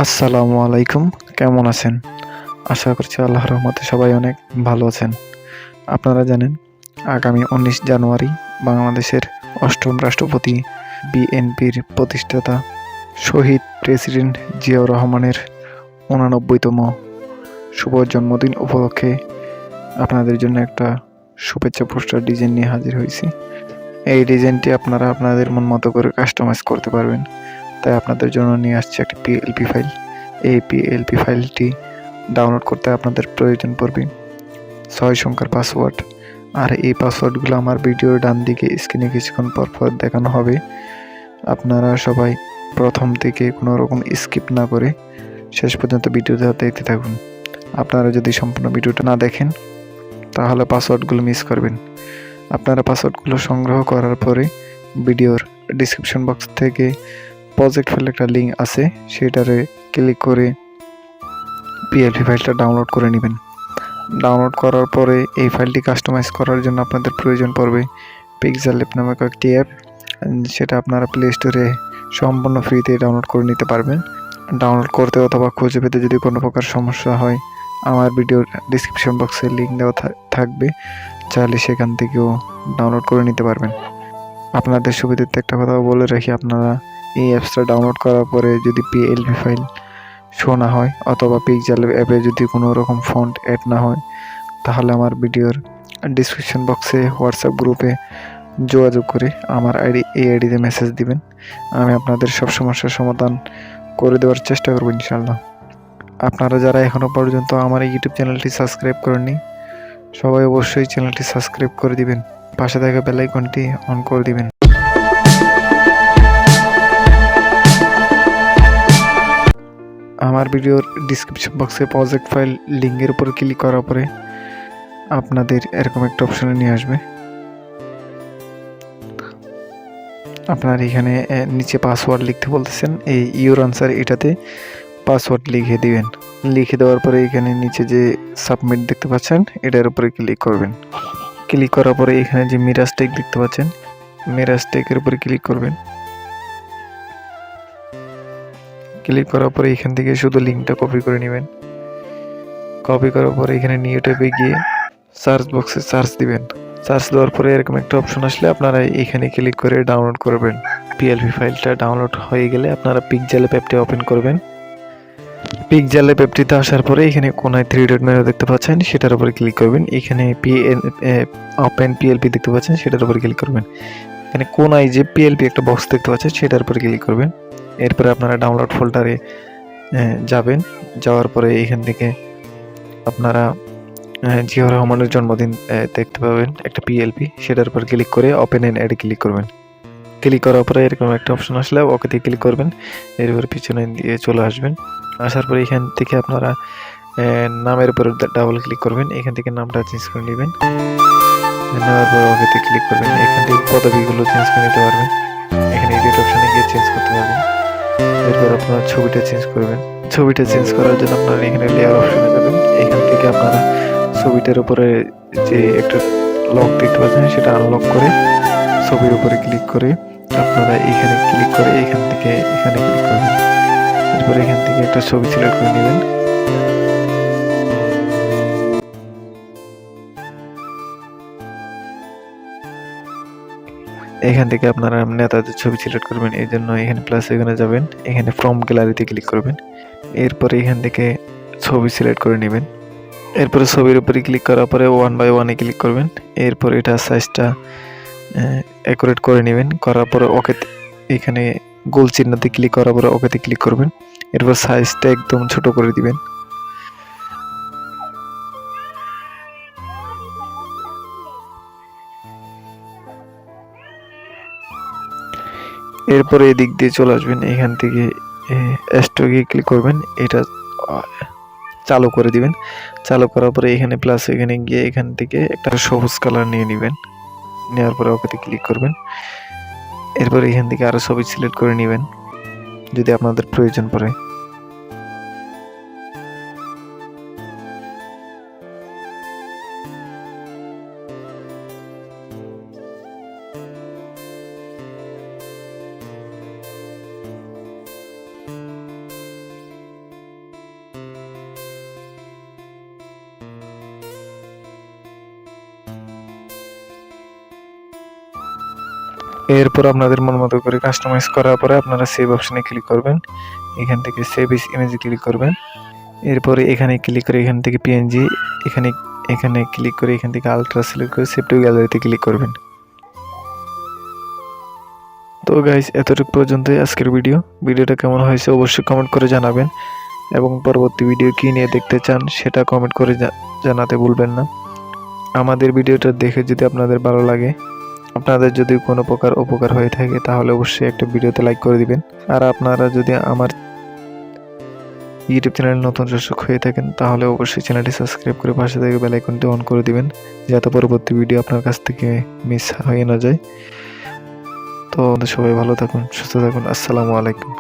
আসসালামু আলাইকুম। কেমন আছেন? আশা করছি আল্লাহর রহমতে সবাই অনেক ভালো আছেন। আপনারা জানেন আগামী ১৯ জানুয়ারি বাংলাদেশের ৮ম রাষ্ট্রপতি বিএনপির প্রতিষ্ঠাতা শহীদ প্রেসিডেন্ট জিয়াউর রহমানের ৮৯তম শুভ জন্মদিন উপলক্ষে আপনাদের জন্য একটা শুভেচ্ছা পোস্টার ডিজাইন নিয়ে হাজির হয়েছি। এই ডিজাইনটি আপনারা আপনাদের মন মতো করে কাস্টমাইজ করতে পারবেন। তাই আপনাদের জন্য নিয়ে আসছি একটি পিএলপি ফাইল। এই পিএলপি ফাইলটি ডাউনলোড করতে আপনাদের প্রয়োজন পড়বে ৬ সংখ্যার পাসওয়ার্ড। আর এই পাসওয়ার্ডগুলো আমার ভিডিওর ডান দিকে স্ক্রিনে কিছুক্ষণ পর দেখানো হবে। আপনারা সবাই প্রথম থেকে কোনো রকম স্কিপ না করে শেষ পর্যন্ত ভিডিওটা দেখতে থাকুন। আপনারা যদি সম্পূর্ণ ভিডিওটা না দেখেন তাহলে পাসওয়ার্ডগুলো মিস করবেন। আপনারা পাসওয়ার্ডগুলো সংগ্রহ করার পরে ভিডিওর ডিসক্রিপশন বক্স থেকে প্রজেক্ট ফাইল একটা লিঙ্ক আছে, সেটারে ক্লিক করে পিএলপি ফাইলটা ডাউনলোড করে নেবেন। ডাউনলোড করার পরে এই ফাইলটি কাস্টমাইজ করার জন্য আপনাদের প্রয়োজন পড়বে পিক্সেল ল্যাব নামক একটি অ্যাপ। সেটা আপনারা প্লে স্টোরে সম্পূর্ণ ফ্রিতে ডাউনলোড করে নিতে পারবেন। ডাউনলোড করতে অথবা খুঁজে পেতে যদি কোনো প্রকার সমস্যা হয়, আমার ভিডিওর ডিসক্রিপশন বক্সে লিঙ্ক দেওয়া থাকবে, চাইলে সেখান থেকেও ডাউনলোড করে নিতে পারবেন। আপনাদের সুবিধার্থে একটা কথা বলে রাখি, আপনারা এই অ্যাপসটা ডাউনলোড করার পরে যদি পিএলপি ফাইল শো না হয় অথবা পিক্সেল অ্যাপে যদি কোনো রকম ফন্ট অ্যাড না হয়, তাহলে আমার ভিডিওর ডিসক্রিপশন বক্সে হোয়াটসঅ্যাপ গ্রুপে যোগাযোগ করে আমার এই আইডিতে মেসেজ দিবেন। আমি আপনাদের সব সমস্যার সমাধান করে দেওয়ার চেষ্টা করব ইনশাআল্লাহ। আপনারা যারা এখনও পর্যন্ত আমার এই ইউটিউব চ্যানেলটি সাবস্ক্রাইব করেননি, সবাই অবশ্যই চ্যানেলটি সাবস্ক্রাইব করে দিবেন, পাশে থাকা বেল আইকনটি অন করে দিবেন। আমার ভিডিওর ডিসক্রিপশন বক্সে প্রজেক্ট ফাইল লিঙ্কের উপর ক্লিক করার পরে আপনাদের এরকম একটা অপশনে নিয়ে আসবে। আপনার এখানে নিচে পাসওয়ার্ড লিখতে বলতেছেন, এই ইউর আনসার এটাতে পাসওয়ার্ড লিখে দিবেন। লিখে দেওয়ার পরে এখানে নিচে যে সাবমিট দেখতে পাচ্ছেন এটার উপরে ক্লিক করবেন। ক্লিক করার পরে এখানে যে মিরাজ টেক দেখতে পাচ্ছেন, মিরাজ টেকের উপরে ক্লিক করবেন। ক্লিক করার পরে এখান থেকে শুধু লিঙ্কটা কপি করে নেবেন। কপি করার পরে এখানে নিউ ট্যাবে গিয়ে সার্চ বক্সে সার্চ দিবেন। সার্চ দেওয়ার পরে এরকম একটা অপশন আসলে আপনারা এখানে ক্লিক করে ডাউনলোড করবেন। পিএলপি ফাইলটা ডাউনলোড হয়ে গেলে আপনারা পিক্সেল অ্যাপটি ওপেন করবেন। পিক্সেল অ্যাপটিতে আসার পরে এখানে কোনায় 3 ডট মেনু দেখতে পাচ্ছেন, সেটার উপরে ক্লিক করবেন। এখানে ওপেন পিএলপি দেখতে পাচ্ছেন, সেটার উপরে ক্লিক করবেন। এখানে কোনায় যে পিএলপি একটা বক্স দেখতে পাচ্ছেন, সেটার উপরে ক্লিক করবেন। এরপরে আপনারা ডাউনলোড ফোল্ডারে যাবেন। যাওয়ার পরে এখান থেকে আপনারা জিয়াউর রহমানের জন্মদিন দেখতে পাবেন একটা পিএলপি, সেটার উপর ক্লিক করে ওপেন এন্ড অ্যাডে ক্লিক করবেন। ক্লিক করার পরে এরকম একটা অপশন আসলে ওকেতে ক্লিক করবেন। এরপর পিছনে দিয়ে চলে আসবেন। আসার পরে এখান থেকে আপনারা নামের উপর ডাবল ক্লিক করবেন। এখান থেকে নামটা চেঞ্জ করে নেবেন। নেওয়ার পর ওকেতে ক্লিক করবেন। এখান থেকে পদবিগুলো চেঞ্জ করে নিতে পারবেন। এখানে এডিট অপশনে গিয়ে চেঞ্জ করতে পারবেন। এরপর আপনারা ছবিটা চেঞ্জ করবেন। ছবিটা চেঞ্জ করার জন্য আপনারা এখানে লেয়ার অপশনে যাবেন। এখান থেকে আপনারা ছবিটার উপরে যে একটা লক দেখতে পাচ্ছেন, সেটা আনলক করে ছবির উপরে ক্লিক করে আপনারা এখানে ক্লিক করে এখান থেকে এখানে ক্লিক করবেন। এরপর এখান থেকে একটা ছবি সিলেক্ট করে নেবেন। এখান থেকে আপনারা নেতাদের ছবি সিলেক্ট করবেন। এই জন্য এখানে প্লাস এখানে যাবেন, এখানে ফ্রম গ্যালারিতে ক্লিক করবেন। এরপরে এখান থেকে ছবি সিলেক্ট করে নেবেন। এরপরে ছবির উপরে ক্লিক করার পরে 1/1 এ ক্লিক করবেন। এরপর এটা সাইজটা অ্যাকুরেট করে নেবেন। করার পরে ওকে, এখানে গোল চিহ্নতে ক্লিক করার পরে ওকেতে ক্লিক করবেন। এরপর সাইজটা একদম ছোট করে দিবেন। এরপরে এদিক দিয়ে চলে আসবেন। এখান থেকে স্টকে ক্লিক করবেন, এটা চালু করে দিবেন। চালু করার পরে এখানে প্লাস এখানে গিয়ে এখান থেকে একটা সবুজ কালার নিয়ে নেবেন। নেওয়ার পরে ওকেতে ক্লিক করবেন। এরপর এখান থেকে আরো ছবি সিলেক্ট করে নেবেন যদি আপনাদের প্রয়োজন পড়ে। এরপর আপনাদের মন মতো করে কাস্টমাইজ করার পরে আপনারা সেভ অপশনে ক্লিক করবেন। এখান থেকে সেভ ইমেজে ক্লিক করবেন। এরপরে এখানে ক্লিক করে এখান থেকে পিএনজি এখানে এখানে ক্লিক করে এখান থেকে আলট্রা সিলেক্ট করে সেভ টু গ্যালারিতে ক্লিক করবেন। তো গাইস, এতটুকু পর্যন্তই আজকের ভিডিওটা কেমন হয়েছে অবশ্যই কমেন্ট করে জানাবেন এবং পরবর্তী ভিডিও কী নিয়ে দেখতে চান সেটা কমেন্ট করে জানাতে ভুলবেন না। আমাদের ভিডিওটা দেখে যদি আপনাদের ভালো লাগে, আপনাদের যদি কোনো প্রকার উপকার হয়ে থাকে তাহলে অবশ্যই একটা ভিডিওতে লাইক করে দিবেন। আর আপনারা যদি আমার ইউটিউব চ্যানেল নতুন দর্শক হয়ে থাকেন তাহলে অবশ্যই চ্যানেলটি সাবস্ক্রাইব করে পাশে থেকে বেল আইকনটি অন করে দিবেন, যাতে পরবর্তী ভিডিও আপনার কাছ থেকে মিস হয়ে না যায়। তো সবাই ভালো থাকুন, সুস্থ থাকুন। আসসালামু আলাইকুম।